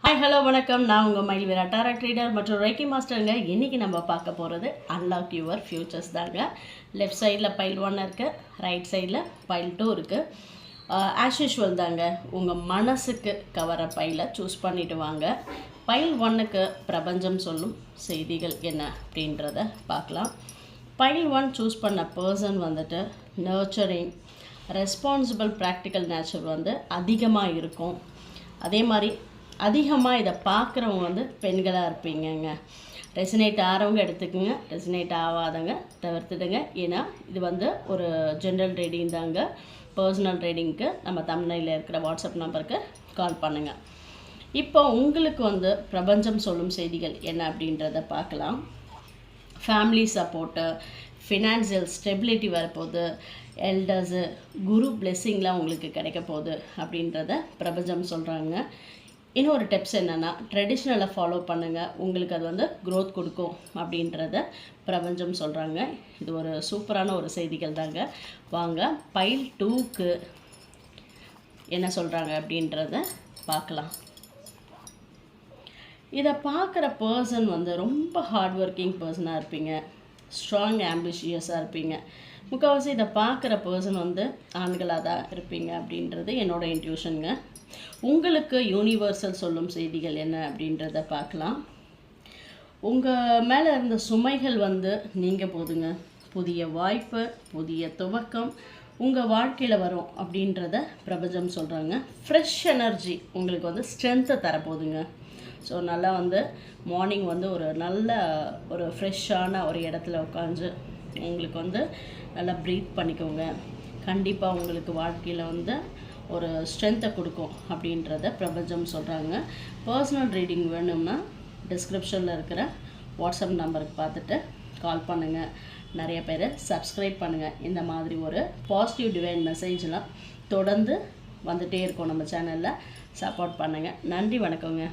Hi hello வணக்கம். நான் உங்கள் மயில் வீரா டாரட் ரீடர் மற்றும் ரைக்கி மாஸ்டருங்க. இன்றைக்கி நம்ம பார்க்க போகிறது அன்லாக் யுவர் ஃப்யூச்சர்ஸ் தாங்க. லெஃப்ட் சைடில் பைல் 1 இருக்குது, ரைட் சைடில் பைல் 2 இருக்குது. ஆஸ் யூஷுவல் தாங்க, உங்கள் மனசுக்கு கவர பைலை சூஸ் பண்ணிவிட்டு வாங்க. பைல் 1க்கு பிரபஞ்சம் சொல்லும் செய்திகள் என்ன அப்படின்றத பார்க்கலாம். பைல் 1 சூஸ் பண்ண பர்சன் வந்துட்டு நர்ச்சரிங், ரெஸ்பான்சிபிள், ப்ராக்டிக்கல் நேச்சர் அதிகமாக இருக்கும். அதே மாதிரி அதிகமாக இதை பார்க்குறவங்க பெண்களாக இருப்பீங்கங்க. ரெசினேட் ஆகிறவங்க எடுத்துக்கோங்க, ரெசினேட் ஆகாதவங்க தவிர்த்துடுங்க. ஏன்னா இது ஒரு ஜென்ரல் ரீடிங் தாங்க. பர்சனல் ரீடிங்க்கு நம்ம தமிழ்நிலையில் இருக்கிற வாட்ஸ்அப் நம்பருக்கு கால் பண்ணுங்கள். இப்போ உங்களுக்கு பிரபஞ்சம் சொல்லும் செய்திகள் என்ன அப்படின்றத பார்க்கலாம். ஃபேமிலி சப்போர்ட்டு, ஃபினான்சியல் ஸ்டெபிலிட்டி வரப்போகுது, எல்டர்ஸு, குரு பிளெஸ்ஸிங்லாம் உங்களுக்கு கிடைக்க போகுது அப்படின்றத பிரபஞ்சம் சொல்கிறாங்க. இன்னொரு டிப்ஸ் என்னென்னா, ட்ரெடிஷ்னலை ஃபாலோ பண்ணுங்கள், உங்களுக்கு அது க்ரோத் கொடுக்கும் அப்படின்றத பிரபஞ்சம் சொல்கிறாங்க. இது ஒரு சூப்பரான ஒரு செய்திகள் தாங்க. வாங்க பைல் 2க்கு என்ன சொல்கிறாங்க அப்படின்றத பார்க்கலாம். இதை பார்க்குற பர்சன் ரொம்ப ஹார்ட் ஒர்க்கிங் பர்சனாக இருப்பீங்க, ஸ்ட்ராங் ஆம்பிஷியஸாக இருப்பீங்க. முக்கால்வாசி இதை பார்க்குற பர்சன் ஆண்களாக தான் இருப்பீங்க அப்படின்றது என்னோடய இன்ட்யூஷனுங்க. உங்களுக்கு யூனிவர்சல் சொல்லும் செய்திகள் என்ன அப்படின்றத பார்க்கலாம். உங்கள் மேலே இருந்த சுமைகள் நீங்கள் போதுங்க. புதிய வாய்ப்பு, புதிய துவக்கம் உங்கள் வாழ்க்கையில் வரும் அப்படின்றத பிரபஞ்சம் சொல்கிறாங்க. ஃப்ரெஷ் எனர்ஜி உங்களுக்கு ஸ்ட்ரென்த்தை தரப்போகுதுங்க. ஸோ நல்லா மார்னிங் ஒரு நல்ல ஒரு ஃப்ரெஷ்ஷான ஒரு இடத்துல உட்காந்து உங்களுக்கு நல்லா ப்ரீத் பண்ணிக்கோங்க. கண்டிப்பாக உங்களுக்கு வாழ்க்கையில் ஒரு ஸ்ட்ரென்த்தை கொடுக்கும் அப்படின்றத பிரபஞ்சம் சொல்கிறாங்க. பர்சனல் ரீடிங் வேணும்னா டிஸ்கிரிப்ஷனில் இருக்கிற வாட்ஸ்அப் நம்பருக்கு பார்த்துட்டு கால் பண்ணுங்கள். நிறைய பேர் சப்ஸ்கிரைப் பண்ணுங்கள். இந்த மாதிரி ஒரு பாசிட்டிவ் டிவைன் மெசேஜ்லாம் தொடர்ந்து வந்துகிட்டே இருக்கும் நம்ம சேனலில். சப்போர்ட் பண்ணுங்கள். நன்றி, வணக்கங்க.